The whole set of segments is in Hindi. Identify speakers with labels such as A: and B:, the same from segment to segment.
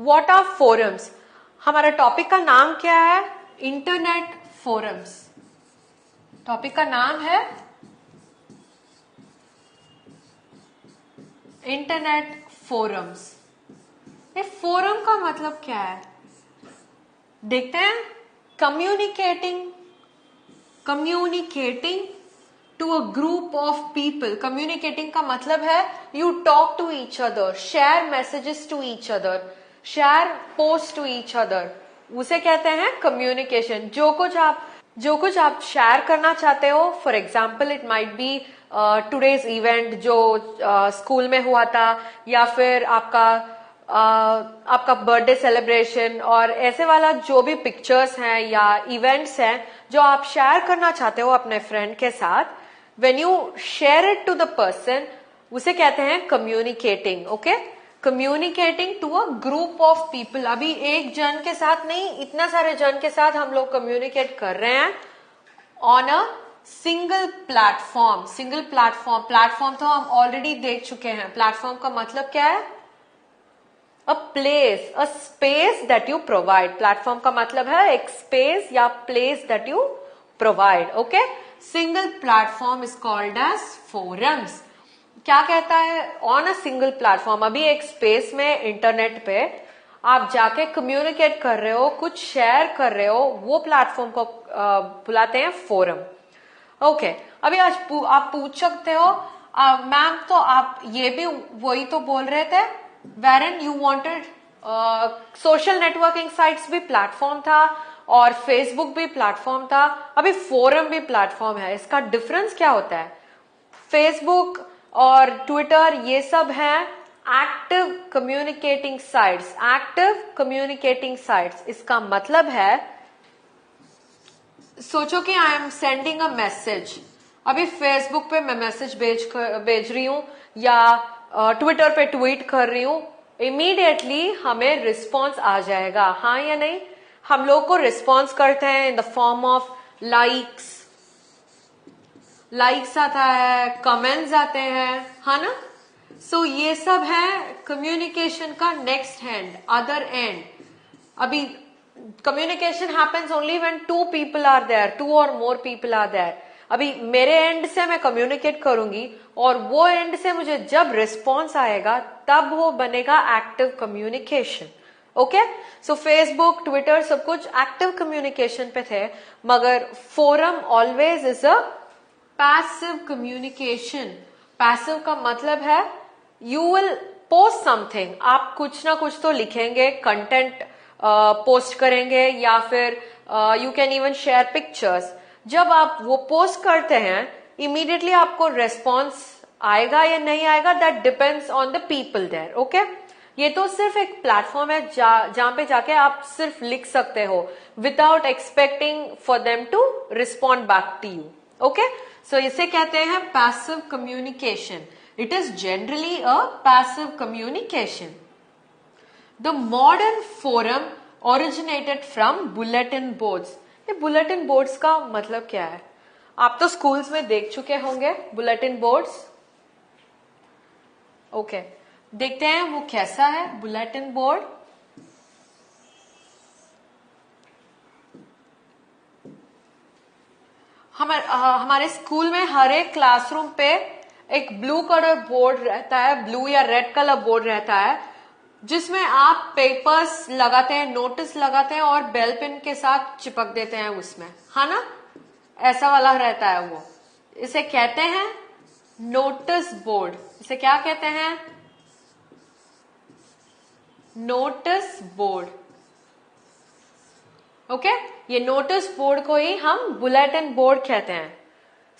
A: What are forums? हमारा टॉपिक का नाम क्या है? Internet forums. टॉपिक का नाम है इंटरनेट फोरम्स। ये फोरम का मतलब क्या है देखते हैं। Communicating to a group of people. Communicating का मतलब है you talk to each other, share messages to each other, share post to each other, उसे कहते हैं कम्युनिकेशन। जो कुछ आप शेयर करना चाहते हो, for example it might be today's event जो स्कूल में हुआ था, या फिर आपका बर्थडे सेलिब्रेशन, और ऐसे वाला जो भी पिक्चर्स हैं या इवेंट्स हैं जो आप शेयर करना चाहते हो अपने फ्रेंड के साथ, when you share it to the person, उसे कहते हैं communicating. Okay, communicating to a group of people. अभी एक जन के साथ नहीं, इतना सारे जन के साथ हम लोग कम्युनिकेट कर रहे हैं on a single platform. Platform तो हम ऑलरेडी देख चुके हैं। प्लेटफॉर्म का मतलब क्या है? A place, a space that you provide. Platform का मतलब है एक स्पेस या place that you provide. Okay, single platform is called as forums. क्या कहता है? ऑन अ सिंगल प्लेटफॉर्म, अभी एक स्पेस में इंटरनेट पे आप जाके कम्युनिकेट कर रहे हो, कुछ शेयर कर रहे हो, वो प्लेटफॉर्म को बुलाते हैं फोरम। ओके, अभी आज आप पूछ सकते हो मैम तो आप ये भी वही तो बोल रहे थे, wherein you wanted social networking sites भी प्लेटफॉर्म था और फेसबुक भी प्लेटफॉर्म था, अभी फोरम भी प्लेटफॉर्म है, इसका डिफरेंस क्या होता है? फेसबुक और ट्विटर ये सब हैं एक्टिव कम्युनिकेटिंग साइट्स। इसका मतलब है, सोचो कि I am sending a message. अभी फेसबुक पे मैं मैसेज भेज रही हूं या ट्विटर पे ट्वीट कर रही हूं, इमीडिएटली हमें रिस्पॉन्स आ जाएगा, हाँ या नहीं? हम लोग को रिस्पॉन्स करते हैं in the form of likes आता है, कमेंट्स आते हैं, है ना? सो ये सब है कम्युनिकेशन का नेक्स्ट हैंड, अदर एंड। अभी communication happens only when two people are there, two or more people are there. अभी मेरे एंड से मैं कम्युनिकेट करूंगी और वो एंड से मुझे जब रिस्पॉन्स आएगा तब वो बनेगा एक्टिव कम्युनिकेशन। ओके, सो फेसबुक ट्विटर सब कुछ एक्टिव कम्युनिकेशन पे थे, मगर forum always is a passive communication. Passive का मतलब है यू विल पोस्ट समथिंग, आप कुछ ना कुछ तो लिखेंगे, कंटेंट पोस्ट करेंगे, या फिर you can even share pictures. जब आप वो पोस्ट करते हैं, इमीडिएटली आपको रेस्पॉन्स आएगा या नहीं आएगा, that depends on the people there. Okay, ये तो सिर्फ एक प्लेटफॉर्म है जहां पे जाके आप सिर्फ लिख सकते हो without expecting for them to respond back to you. Okay, so इसे कहते हैं passive communication. It is generally a passive communication. The modern forum originated from bulletin boards. ये bulletin boards का मतलब क्या है? आप तो स्कूल्स में देख चुके होंगे bulletin boards. ओके, देखते हैं वो कैसा है bulletin board. हमारे स्कूल में हर एक क्लासरूम पे एक ब्लू कलर बोर्ड रहता है, ब्लू या रेड कलर बोर्ड रहता है, जिसमें आप पेपर्स लगाते हैं, नोटिस लगाते हैं और बेल पेन के साथ चिपक देते हैं उसमें, है ना? ऐसा वाला रहता है वो। इसे कहते हैं नोटिस बोर्ड। इसे क्या कहते हैं? Notice board. ओके, ये नोटिस बोर्ड को ही हम बुलेटिन बोर्ड कहते हैं।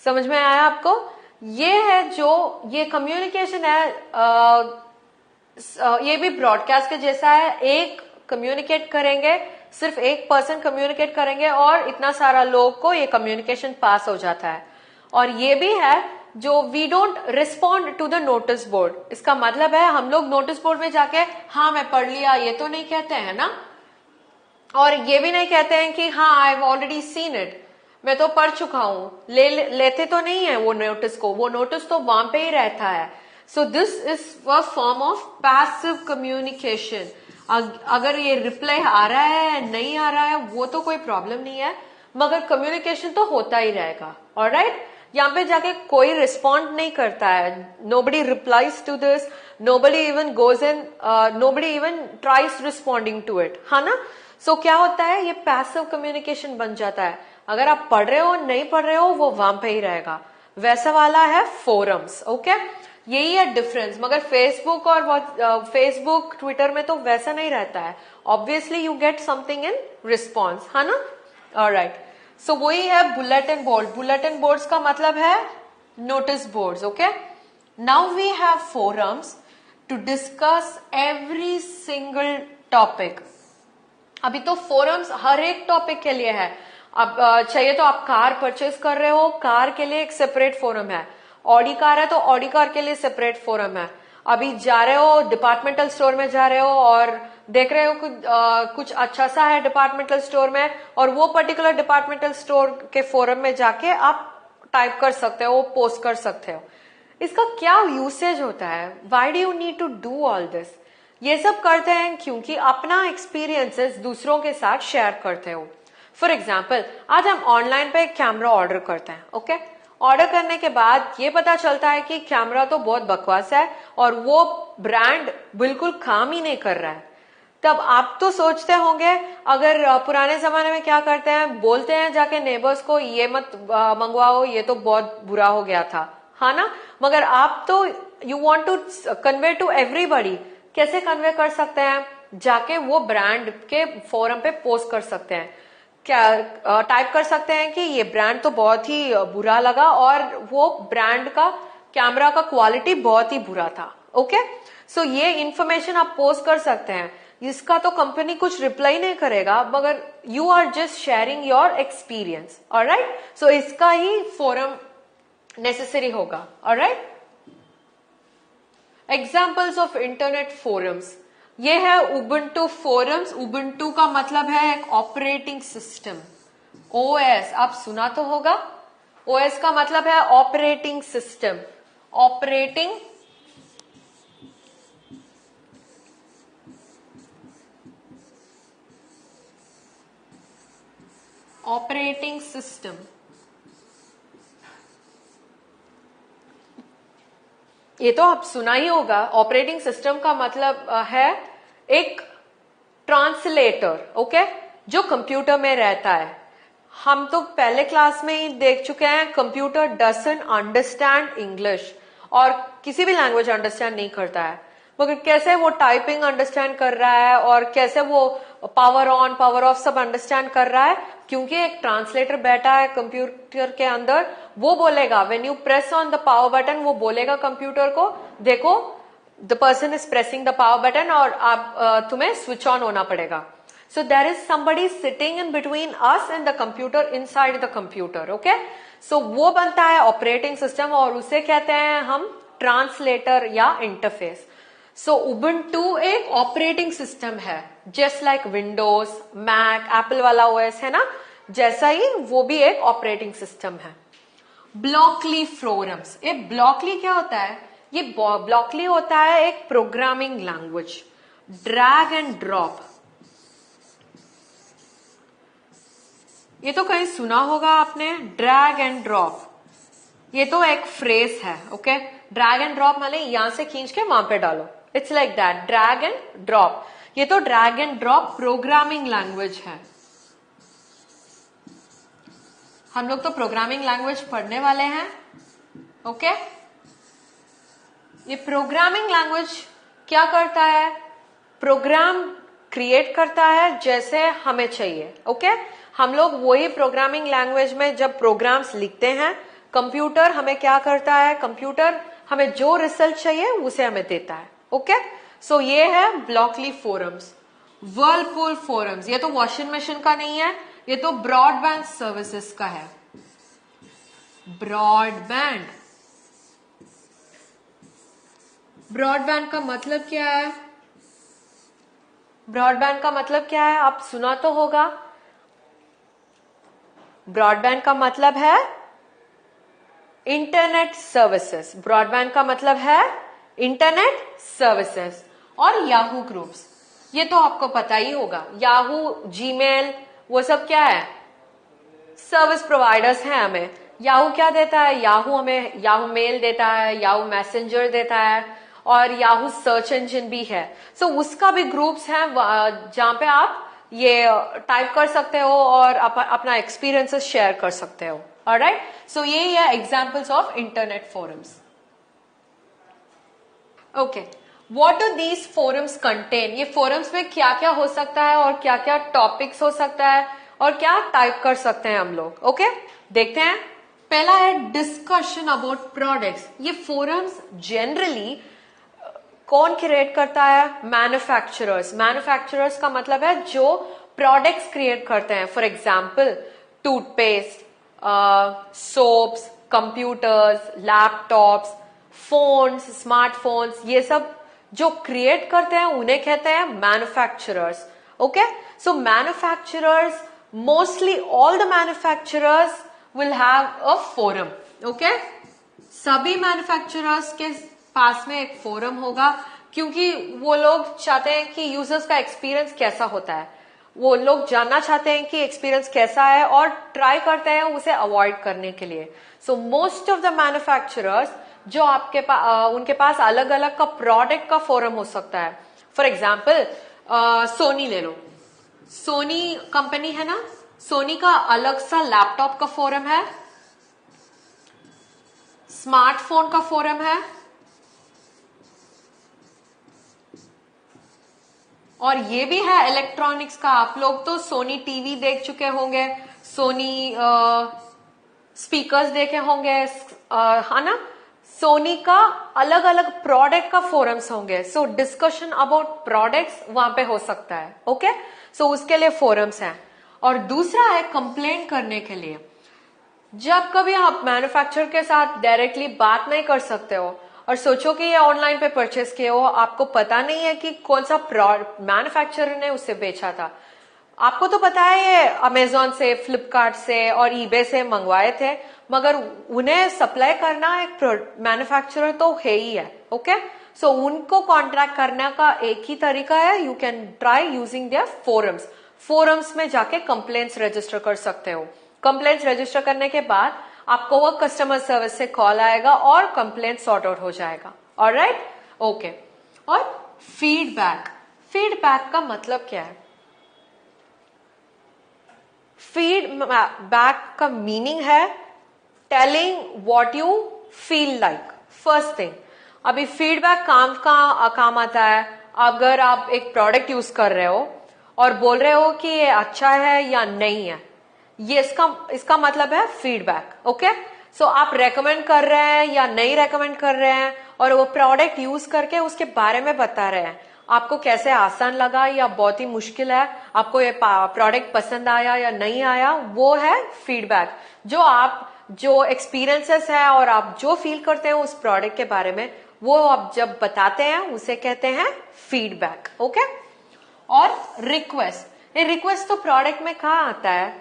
A: समझ में आया आपको? ये है जो ये कम्युनिकेशन है, ये भी ब्रॉडकास्ट के जैसा है। एक कम्युनिकेट करेंगे, सिर्फ एक पर्सन कम्युनिकेट करेंगे और इतना सारा लोग को ये कम्युनिकेशन पास हो जाता है। और ये भी है जो we don't respond to the notice board. इसका मतलब है हम लोग नोटिस बोर्ड में जाके हाँ मैं पढ़ लिया ये तो नहीं कहते हैं ना, और ये भी नहीं कहते हैं कि हाँ I have already seen it, मैं तो पढ़ चुका हूं। लेते तो नहीं है वो नोटिस को, वो नोटिस तो वहां पे ही रहता है। So this is a form of passive communication. अगर ये रिप्लाई आ रहा है नहीं आ रहा है वो तो कोई प्रॉब्लम नहीं है, मगर कम्युनिकेशन तो होता ही रहेगा। ऑलराइट, यहाँ पे जाके कोई रिस्पॉन्ड नहीं करता है, nobody replies to this, nobody even goes in, nobody even tries responding to it, है ना। सो क्या होता है, ये पैसिव कम्युनिकेशन बन जाता है। अगर आप पढ़ रहे हो नहीं पढ़ रहे हो वो वहां पे ही रहेगा। वैसा वाला है फोरम्स। ओके, यही है डिफरेंस। मगर फेसबुक और फेसबुक ट्विटर में तो वैसा नहीं रहता है। Obviously you get something in response, है ना। ऑलराइट, सो वही है बुलेटिन बोर्ड। बुलेटिन बोर्ड्स का मतलब है notice boards. Okay, now we have forums to discuss every single topic. अभी तो फोरम्स हर एक टॉपिक के लिए है। अब चाहिए तो आप कार परचेज कर रहे हो, कार के लिए एक सेपरेट फोरम है। ऑडी कार है तो ऑडी कार के लिए सेपरेट फोरम है। अभी जा रहे हो डिपार्टमेंटल स्टोर में जा रहे हो और देख रहे हो कुछ अच्छा सा है डिपार्टमेंटल स्टोर में, और वो पर्टिकुलर डिपार्टमेंटल स्टोर के फोरम में जाके आप टाइप कर सकते हो, पोस्ट कर सकते हो। इसका क्या यूसेज होता है? Why do you need to do all this? ये सब करते हैं क्योंकि अपना एक्सपीरियंसेस दूसरों के साथ शेयर करते हो। फॉर एग्जाम्पल, आज हम ऑनलाइन पे एक कैमरा ऑर्डर करते हैं। ओके, ऑर्डर करने के बाद ये पता चलता है कि कैमरा तो बहुत बकवास है और वो ब्रांड बिल्कुल काम ही नहीं कर रहा है। तब आप तो सोचते होंगे, अगर पुराने जमाने में क्या करते हैं, बोलते हैं जाके नेबर्स को ये मत मंगवाओ, ये तो बहुत बुरा हो गया था, है ना। मगर आप तो you want to convey to everybody. कैसे कन्वे कर सकते हैं? जाके वो ब्रांड के फोरम पे पोस्ट कर सकते हैं। क्या टाइप कर सकते हैं कि ये ब्रांड तो बहुत ही बुरा लगा और वो ब्रांड का कैमरा का क्वालिटी बहुत ही बुरा था। ओके, सो ये इंफॉर्मेशन आप पोस्ट कर सकते हैं। इसका तो कंपनी कुछ रिप्लाई नहीं करेगा, मगर you are just sharing your experience. Alright, so इसका ही फोरम नेसेसरी होगा। Alright, examples of internet forums, ये है उबुंटू फोरम्स। उबुंटू का मतलब है एक ऑपरेटिंग सिस्टम, ओएस। आप सुना तो होगा, ओएस का मतलब है ऑपरेटिंग सिस्टम। ऑपरेटिंग सिस्टम, ये तो आप सुना ही होगा। ऑपरेटिंग सिस्टम का मतलब है एक ट्रांसलेटर। ओके, जो कंप्यूटर में रहता है। हम तो पहले क्लास में ही देख चुके हैं, कंप्यूटर डजंट अंडरस्टैंड इंग्लिश और किसी भी लैंग्वेज अंडरस्टैंड नहीं करता है। मगर कैसे वो टाइपिंग अंडरस्टैंड कर रहा है और कैसे वो पावर ऑन पावर ऑफ सब अंडरस्टैंड कर रहा है? क्योंकि एक ट्रांसलेटर बैठा है कंप्यूटर के अंदर। वो बोलेगा when you press on the power button, वो बोलेगा कंप्यूटर को, देखो the person is pressing the power button और आप तुम्हें स्विच ऑन होना पड़ेगा। So there is somebody sitting in between us and the computer inside the computer. Okay? So वो बनता है ऑपरेटिंग सिस्टम और उसे कहते हैं हम ट्रांसलेटर या इंटरफेस। सो उबुंटू एक ऑपरेटिंग सिस्टम है, just like Windows, Mac, Apple वाला ओएस है ना, जैसा ही वो भी एक ऑपरेटिंग सिस्टम है। ब्लॉकली फोरम्स, ये ब्लॉकली क्या होता है? ये ब्लॉकली होता है एक programming language, drag and drop. ये तो कहीं सुना होगा आपने, ड्रैग एंड ड्रॉप। ये तो एक फ्रेज है। ओके, ड्रैग एंड ड्रॉप माने यहां से खींच के वहां पे डालो, it's like that, drag and drop. ये तो drag and drop programming language है। हम लोग तो प्रोग्रामिंग लैंग्वेज पढ़ने वाले हैं। ओके, ये प्रोग्रामिंग लैंग्वेज क्या करता है? प्रोग्राम क्रिएट करता है जैसे हमें चाहिए। ओके, हम लोग वही प्रोग्रामिंग लैंग्वेज में जब प्रोग्राम्स लिखते हैं, कंप्यूटर हमें क्या करता है? कंप्यूटर हमें जो रिजल्ट चाहिए उसे हमें देता है। ओके, सो ये है ब्लॉकली फोरम्स। वर्लपूल फोरम्स, ये तो वॉशिंग मशीन का नहीं है, ये तो ब्रॉडबैंड सर्विसेज का है। ब्रॉडबैंड, ब्रॉडबैंड का मतलब क्या है? ब्रॉडबैंड का मतलब क्या है? आप सुना तो होगा। ब्रॉडबैंड का मतलब है इंटरनेट सर्विसेज। ब्रॉडबैंड का मतलब है इंटरनेट सर्विसेज। और याहू ग्रुप्स, ये तो आपको पता ही होगा। याहू, जीमेल, वो सब क्या है, सर्विस प्रोवाइडर्स हैं हमें। याहू क्या देता है, याहू हमें याहू मेल देता है, याहू मैसेंजर देता है, और याहू सर्च इंजन भी है। सो उसका भी ग्रुप्स हैं जहां पे आप ये टाइप कर सकते हो और अपना एक्सपीरियंसेस शेयर कर सकते हो। ऑलराइट, सो ये है examples of internet forums. Okay, what do these forums contain, ये फोरम्स में क्या क्या हो सकता है और क्या क्या टॉपिक्स हो सकता है और क्या टाइप कर सकते हैं हम लोग। ओके, देखते हैं। पहला है डिस्कशन अबाउट प्रोडक्ट्स। ये फोरम्स जनरली कौन क्रिएट करता है, मैन्युफैक्चरर्स। मैन्युफैक्चरर्स का मतलब है जो प्रोडक्ट्स क्रिएट करते हैं। For example toothpaste, soaps, computers, laptops, phones, smartphones, ये सब जो क्रिएट करते हैं उन्हें कहते हैं manufacturers. Okay, so manufacturers, mostly all the manufacturers will have a forum. Okay, सभी मैन्युफैक्चरर्स के पास में एक फोरम होगा, क्योंकि वो लोग चाहते हैं कि यूजर्स का एक्सपीरियंस कैसा होता है, वो लोग जानना चाहते हैं कि एक्सपीरियंस कैसा है और ट्राई करते हैं उसे अवॉइड करने के लिए। So most of the manufacturers जो आपके उनके पास अलग अलग का प्रोडक्ट का फोरम हो सकता है। फॉर एग्जाम्पल सोनी ले लो, सोनी कंपनी है ना, सोनी का अलग सा लैपटॉप का फोरम है, स्मार्टफोन का फोरम है, और ये भी है इलेक्ट्रॉनिक्स का। आप लोग तो सोनी टीवी देख चुके होंगे, सोनी स्पीकर्स देखे होंगे, है ना। सोनी का अलग अलग प्रोडक्ट का फोरम्स होंगे। सो डिस्कशन अबाउट प्रोडक्ट्स वहां पे हो सकता है। ओके, सो उसके लिए फोरम्स हैं। और दूसरा है कंप्लेंट करने के लिए। जब कभी आप मैन्युफैक्चरर के साथ डायरेक्टली बात नहीं कर सकते हो और सोचो कि ये ऑनलाइन पे परचेस किए हो, आपको पता नहीं है कि कौन सा मैन्युफैक्चरर ने उसे बेचा था। आपको तो पता है ये अमेजोन से, फ्लिपकार्ट से और ईबे से मंगवाए थे, मगर उन्हें सप्लाई करना एक मैन्युफैक्चरर तो है ही है। ओके, सो उनको कॉन्ट्रैक्ट करने का एक ही तरीका है, you can try using their forums. Forums में जाके कंप्लेंट्स रजिस्टर कर सकते हो। कंप्लेंट्स रजिस्टर करने के बाद आपको वो कस्टमर सर्विस से कॉल आएगा और कंप्लेंट सॉर्ट आउट हो जाएगा। Alright, okay. और फीडबैक, फीडबैक का मतलब क्या है? फीडबैक का मीनिंग है telling what you feel like. First thing, अभी फीडबैक काम आता है अगर आप एक प्रोडक्ट यूज कर रहे हो और बोल रहे हो कि ये अच्छा है या नहीं है, ये इसका मतलब है फीडबैक। ओके, सो आप रेकमेंड कर रहे हैं या नहीं रेकमेंड कर रहे हैं और वो प्रोडक्ट यूज करके उसके बारे में बता रहे हैं, आपको कैसे आसान लगा या बहुत ही मुश्किल है, आपको ये प्रोडक्ट पसंद आया या नहीं आया, वो है फीडबैक। जो एक्सपीरियंसेस है और आप जो फील करते हैं उस प्रोडक्ट के बारे में, वो आप जब बताते हैं उसे कहते हैं फीडबैक। ओके, और रिक्वेस्ट, ये रिक्वेस्ट तो प्रोडक्ट में कहाँ आता है?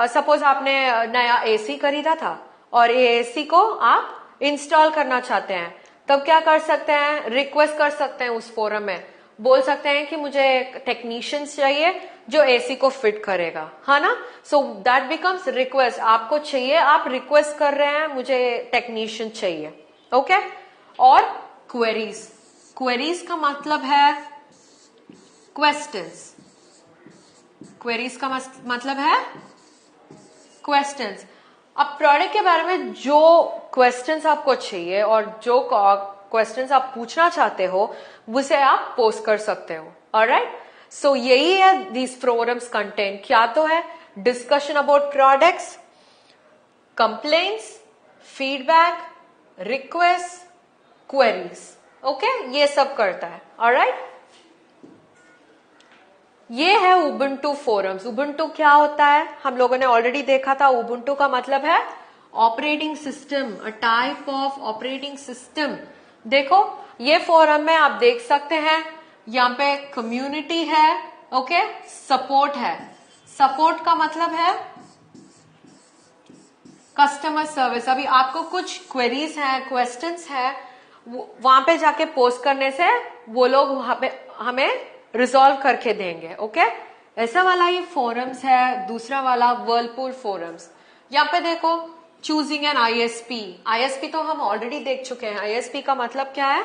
A: सपोज आपने नया एसी खरीदा था और ये एसी को आप इंस्टॉल करना चाहते हैं, तब क्या कर सकते हैं? रिक्वेस्ट कर सकते हैं उस फोरम में, बोल सकते हैं कि मुझे टेक्नीशियंस चाहिए जो एसी को फिट करेगा, है ना। So that becomes request. आपको चाहिए, आप रिक्वेस्ट कर रहे हैं मुझे टेक्नीशियन चाहिए। ओके, और क्वेरीज, क्वेरीज का मतलब है क्वेश्चंस। क्वेरीज का मतलब है क्वेश्चंस। अब प्रोडक्ट के बारे में जो क्वेश्चंस आपको चाहिए और जो क्वेश्चंस आप पूछना चाहते हो उसे आप पोस्ट कर सकते हो। ऑलराइट, सो यही है दीज फोरम्स कंटेंट। क्या तो है? Discussion about products, complaints, feedback, request, queries. Okay, ये सब करता है। ऑलराइट, ये है उबुंटू फोरम्स। उबुंटू क्या होता है हम लोगों ने ऑलरेडी देखा था। उबुंटू का मतलब है operating system, a type of operating system. देखो ये फोरम में आप देख सकते हैं, यहाँ पे कम्युनिटी है, ओके, सपोर्ट है। सपोर्ट का मतलब है कस्टमर सर्विस। अभी आपको कुछ क्वेरीज हैं, क्वेश्चंस हैं, वहां पे जाके पोस्ट करने से वो लोग वहां पे हमें रिजॉल्व करके देंगे। ओके ऐसा वाला ये फोरम्स है। दूसरा वाला वर्लपूल फोरम्स। यहाँ पे देखो चूजिंग एन आईएसपी। आईएसपी तो हम ऑलरेडी देख चुके हैं। आईएसपी का मतलब क्या है?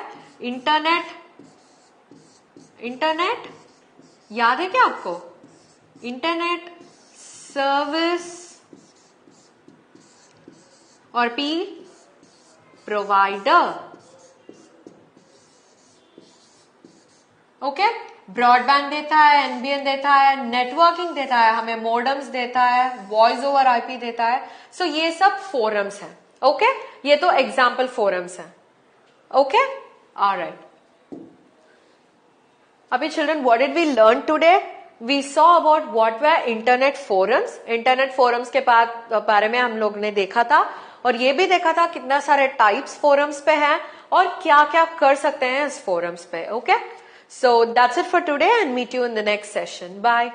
A: इंटरनेट याद है क्या आपको? इंटरनेट सर्विस और पी प्रोवाइडर। ओके ब्रॉडबैंड देता है, एनबीएन देता है, नेटवर्किंग देता है, हमें मॉडेम्स देता है, वॉइस ओवर आईपी देता है। सो ये सब फोरम्स हैं। ओके ये तो एग्जाम्पल फोरम्स हैं। Okay alright. अभी children what did we learn today? We saw about what were internet forums. Internet forums के बारे में हम लोग ने देखा था और ये भी देखा था कितना सारे टाइप्स फोरम्स पे हैं और क्या क्या कर सकते हैं इस फोरम्स पे। Okay so that's it for today and meet you in the next session. Bye.